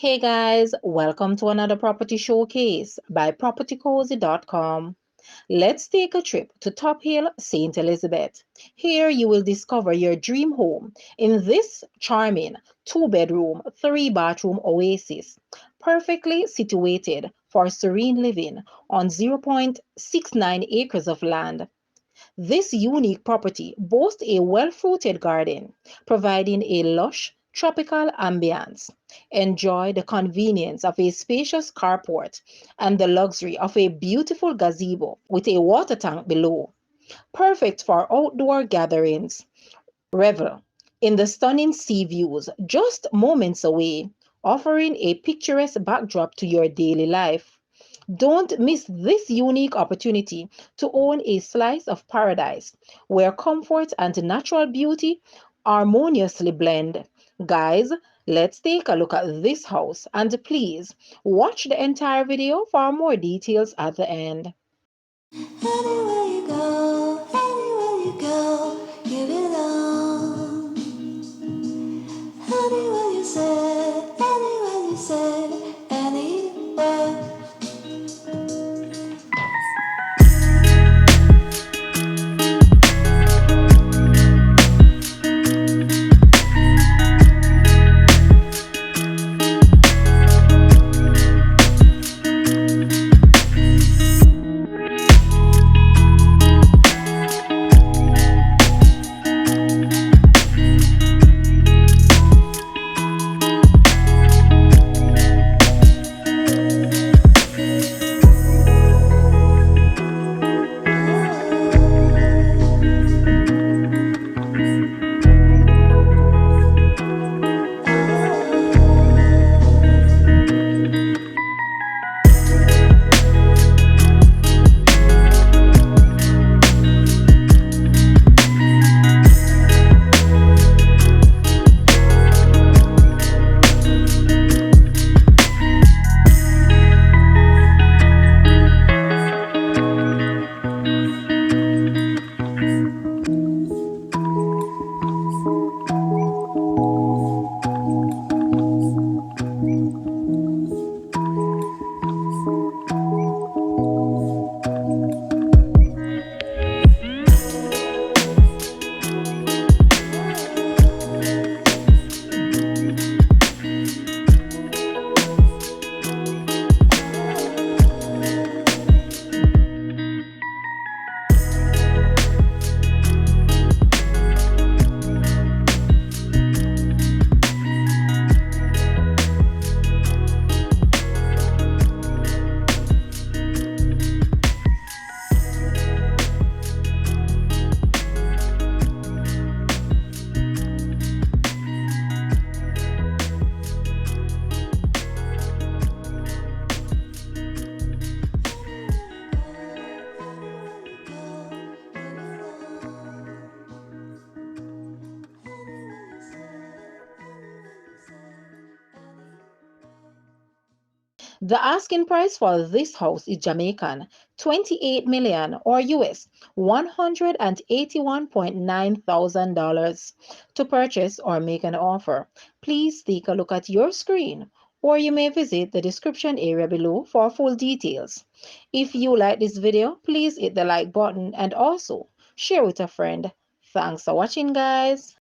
Hey guys, welcome to another property showcase by propertycozy.com. Let's take a trip to Top Hill, St. Elizabeth. Here you will discover your dream home in this charming 2-bedroom, 3-bathroom oasis, perfectly situated for serene living on 0.69 acres of land. This unique property boasts a well-fruited garden, providing a lush, tropical ambiance. Enjoy the convenience of a spacious carport and the luxury of a beautiful gazebo with a water tank below. Perfect for outdoor gatherings. Revel in the stunning sea views just moments away, offering a picturesque backdrop to your daily life. Don't miss this unique opportunity to own a slice of paradise where comfort and natural beauty harmoniously blend. Guys, let's take a look at this house and please watch the entire video for more details at the end. Anywhere you go, you belong. Anywhere you say, anywhere. The asking price for this house is Jamaican 28 million or US $181,900. To purchase or make an offer, please take a look at your screen or you may visit the description area below for full details. If you like this video, please hit the like button and also share with a friend. Thanks for watching guys.